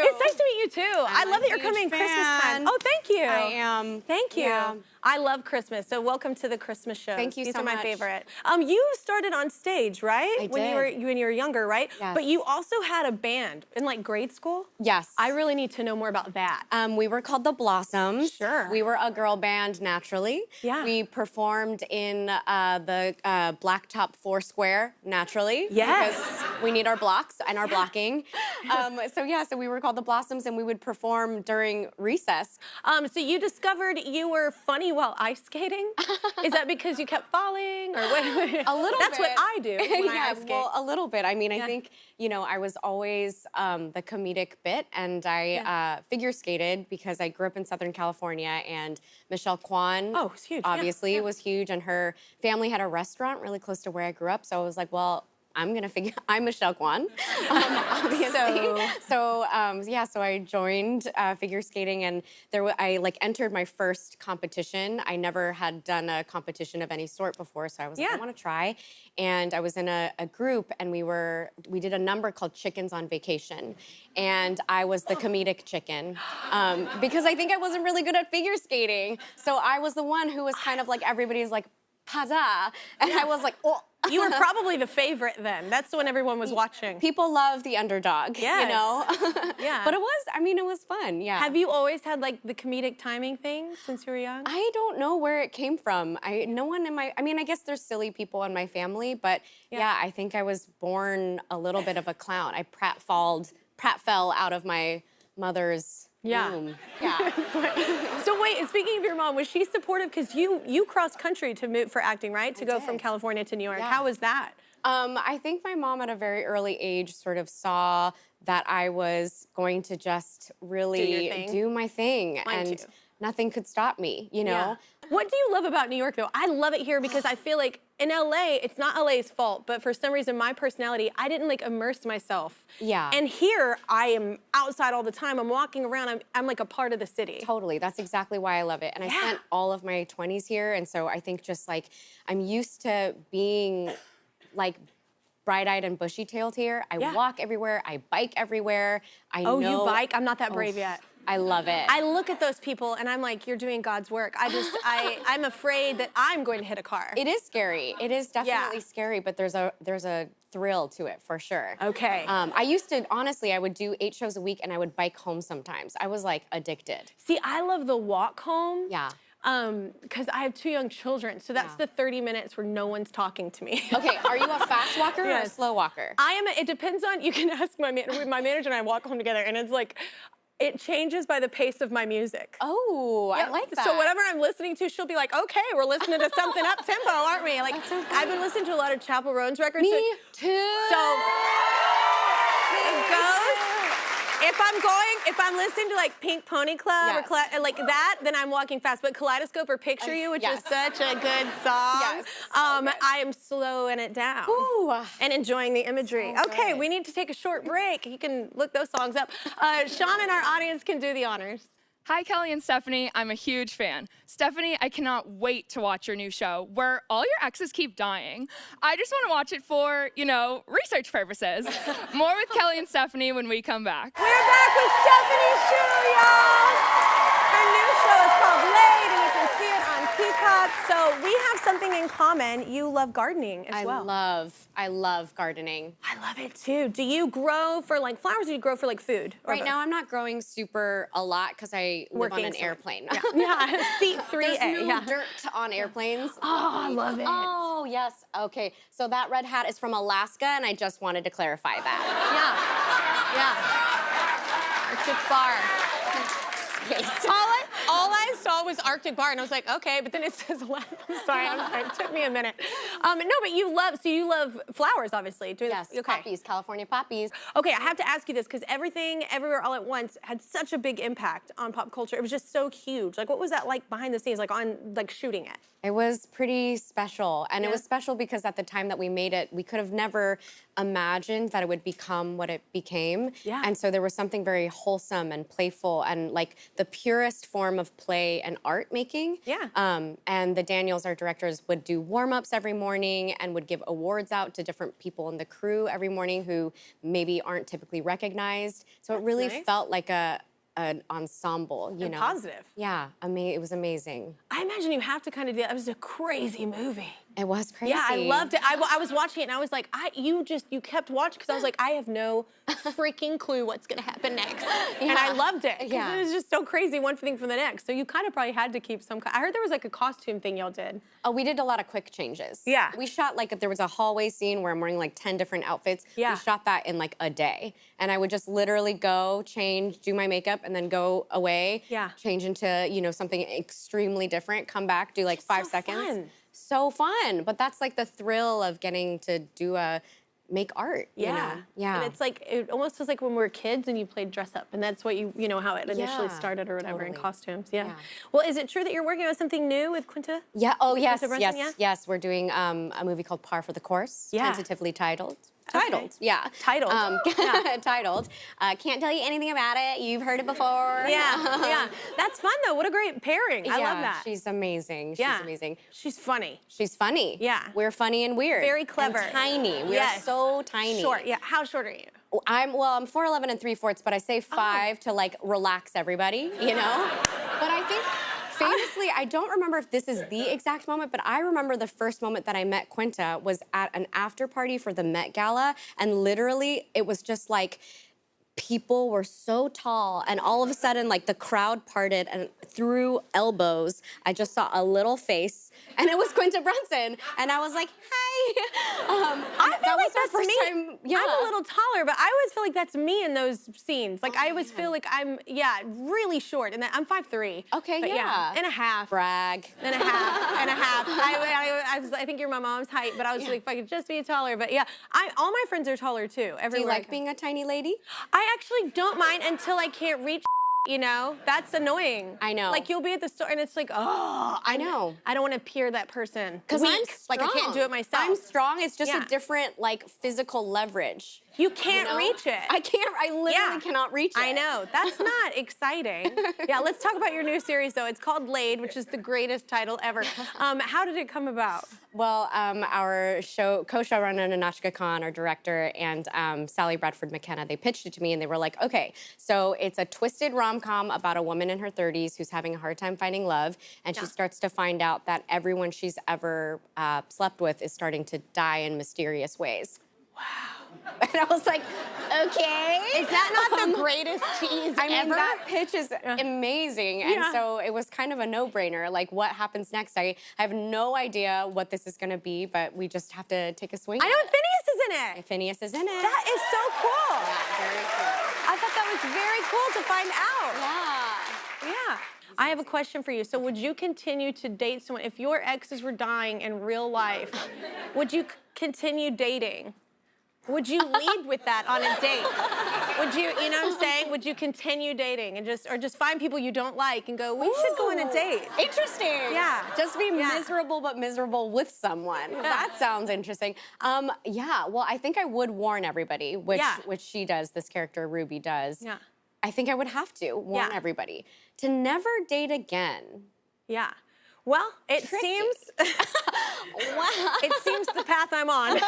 It's nice to meet you too. I love that you're coming fan. Christmas time. Oh, thank you. I am. Thank you. Yeah. I love Christmas, so welcome to the Christmas show. Thank you These so are my much. favorite. You started on stage, right? I when did. you were younger, right? Yes. But you also had a band in like grade school? Yes. I really need to know more about that. We were called the Blossoms. Sure. We were a girl band naturally. Yeah. We performed in the Blacktop Foursquare naturally. Yes. Because we need our blocks and our blocking. So we were called the Blossoms, and we would perform during recess. So you discovered you were funny while ice skating? Is that because you kept falling, or what? A little That's bit. what I do when I ice skate. Well, a little bit. I mean, I think, you know, I was always the comedic bit, and I figure skated because I grew up in Southern California, and Michelle Kwan, Oh, it's huge. obviously, was huge, and her family had a restaurant really close to where I grew up, so I was like, well, I'm Michelle Kwan, obviously. So I joined figure skating, and I like entered my first competition. I never had done a competition of any sort before, so I was like, I want to try. And I was in a group, and we did a number called Chickens on Vacation, and I was the comedic chicken because I think I wasn't really good at figure skating. So I was the one who was kind of like everybody's like, "Pada," and I was like, oh. You were probably the favorite then. That's the one everyone was watching. People love the underdog, you know? Yeah. But it was fun, yeah. Have you always had like the comedic timing thing since you were young? I don't know where it came from. I guess there's silly people in my family, but yeah, I think I was born a little bit of a clown. I pratfell out of my mother's womb. Yeah. So wait, speaking of your mom, was she supportive? Because you crossed country to move for acting, right? To go from California to New York. Yeah. How was that? I think my mom at a very early age sort of saw that I was going to just really do my thing. Mine too. Nothing could stop me, you know? Yeah. What do you love about New York, though? I love it here because I feel like in LA, it's not LA's fault, but for some reason, my personality, I didn't like immerse myself. Yeah. And here, I am outside all the time. I'm walking around. I'm like a part of the city. Totally. That's exactly why I love it. And I spent all of my 20s here, and so I think just like I'm used to being like bright-eyed and bushy-tailed here. I walk everywhere. I bike everywhere. I know. You bike? I'm not that brave yet. I love it. I look at those people and I'm like, you're doing God's work. I'm afraid that I'm going to hit a car. It is scary. It is definitely scary, but there's a thrill to it for sure. Okay. I used to, honestly, I would do 8 shows a week and I would bike home sometimes. I was like addicted. See, I love the walk home. Yeah. Because I have 2 young children, so that's the 30 minutes where no one's talking to me. Okay, are you a fast walker or a slow walker? It depends on, you can ask my manager and I walk home together, and it's like, it changes by the pace of my music. Oh, I like that. So whatever I'm listening to, she'll be like, okay, we're listening to something up tempo, aren't we? Like, so I've been listening to a lot of Chappell Roan's records. Me too. So it goes. If I'm listening to like Pink Pony Club or like that, then I'm walking fast. But Kaleidoscope or Picture You, which is such a good song, I am slowing it down and enjoying the imagery. So okay, we need to take a short break. You can look those songs up. Sean and our audience can do the honors. Hi, Kelly and Stephanie. I'm a huge fan. Stephanie, I cannot wait to watch your new show where all your exes keep dying. I just want to watch it for, you know, research purposes. More with Kelly and Stephanie when we come back. We're back with Stephanie Shu, y'all. Her new show is called Laid, and you can see it on Peacock. So we have something in common. You love gardening as well. I love gardening. I love it too. Do you grow for like flowers, or do you grow for like food? Right now, I'm not growing a lot because I live on an airplane. Yeah, seat 3A. There's no dirt on airplanes. Oh, I love it. Oh, yes. Okay, so that red hat is from Alaska, and I just wanted to clarify that. Yeah. Arctic Bar. All I saw was Arctic Bar, and I was like, okay, but then it says, I'm sorry, it took me a minute. No, but you love flowers, obviously. Yes, poppies, California poppies. Okay, I have to ask you this, because Everything, Everywhere, All at Once had such a big impact on pop culture. It was just so huge. Like, what was that like behind the scenes, like shooting it? It was pretty special, and it was special because at the time that we made it, we could have never imagined that it would become what it became. Yeah. And so there was something very wholesome and playful and like the purest form of play and art making. Yeah. And the Daniels, our directors, would do warm-ups every morning. morning and would give awards out to different people in the crew every morning who maybe aren't typically recognized. So it really felt like an ensemble, you know. Positive. Yeah, it was amazing. I imagine you have to kind of do that. It was a crazy movie. It was crazy. Yeah, I loved it. I was watching it and I was like, you kept watching because I was like, I have no freaking clue what's gonna happen next. And I loved it. Yeah. It was just so crazy, one thing from the next. So you kind of probably had to keep some, I heard there was like a costume thing y'all did. Oh, we did a lot of quick changes. Yeah. We shot there was a hallway scene where I'm wearing like 10 different outfits. Yeah. We shot that in like a day. And I would just literally go, change, do my makeup, and then go away. Yeah. Change into, something extremely different, come back, do like 5 seconds. Fun. So fun. But that's like the thrill of getting to make art. Yeah. Yeah. And it's like, it almost was like when we were kids and you played dress up and that's what you know, how it initially started or whatever in costumes. Yeah. Well, is it true that you're working on something new with Quinta? Yeah. Oh, yes. Quinta Brunson, Yes. Yes. We're doing a movie called Par for the Course. Yeah. Tentatively titled. Okay. Yeah. Titled. Titled. Can't tell you anything about it. You've heard it before. Yeah, yeah. That's fun though. What a great pairing. I love that. She's amazing. She's amazing. She's funny. She's funny. Yeah. We're funny and weird. Very clever. And tiny. We are so tiny. Short. Yeah. How short are you? I'm 4'11" and 3/4, but I say 5 to like relax everybody, you know? But I think famously, I don't remember if this is the exact moment, but I remember the first moment that I met Quinta was at an after party for the Met Gala, and literally it was just like people were so tall, and all of a sudden, like the crowd parted, and through elbows, I just saw a little face, and it was Quinta Brunson, and I was like, "Hey!" I feel like that's me. Time, yeah. I'm a little taller, but I always feel like that's me in those scenes. Like I always feel like I'm really short, and I'm 5'3". Okay, but and a half. Brag. And a half. And a half. I think you're my mom's height, but I was like, if I could just be taller. But yeah, all my friends are taller too. Everywhere. Do you like being a tiny lady? I actually don't mind until I can't reach. You know, that's annoying. I know. Like you'll be at the store and it's like, oh, I know. I don't want to peer that person. Because I'm strong. Like I can't do it myself. I'm strong. It's just a different like physical leverage. You can't reach it. I can't. I literally cannot reach it. I know. That's not exciting. Yeah, let's talk about your new series though. It's called Laid, which is the greatest title ever. How did it come about? Well, our co-showrunner Nanashka Khan, our director, and Sally Bradford McKenna, they pitched it to me and they were like, okay, so it's a twisted rom-com about a woman in her 30s who's having a hard time finding love, and she starts to find out that everyone she's ever slept with is starting to die in mysterious ways. Wow. And I was like, okay. Is that not the greatest tease I mean, ever? that pitch is amazing. And so it was kind of a no-brainer. Like, what happens next? I have no idea what this is going to be, but we just have to take a swing. I know Phineas is in it. Phineas is in it. That is so cool. Yeah, very cool. I thought that was very cool to find out. Yeah. I have a question for you. So would you continue to date someone, if your exes were dying in real life, would you continue dating? Would you lead with that on a date? Would you, you know what I'm saying? Would you continue dating and just find people you don't like and go, we should go on a date? Interesting. Yeah. Just be miserable, but miserable with someone. Yeah. That sounds interesting. Yeah, well, I think I would warn everybody, which she does, this character Ruby does. Yeah. I think I would have to warn everybody to never date again. Yeah. Well, it seems, wow. it seems the path I'm on.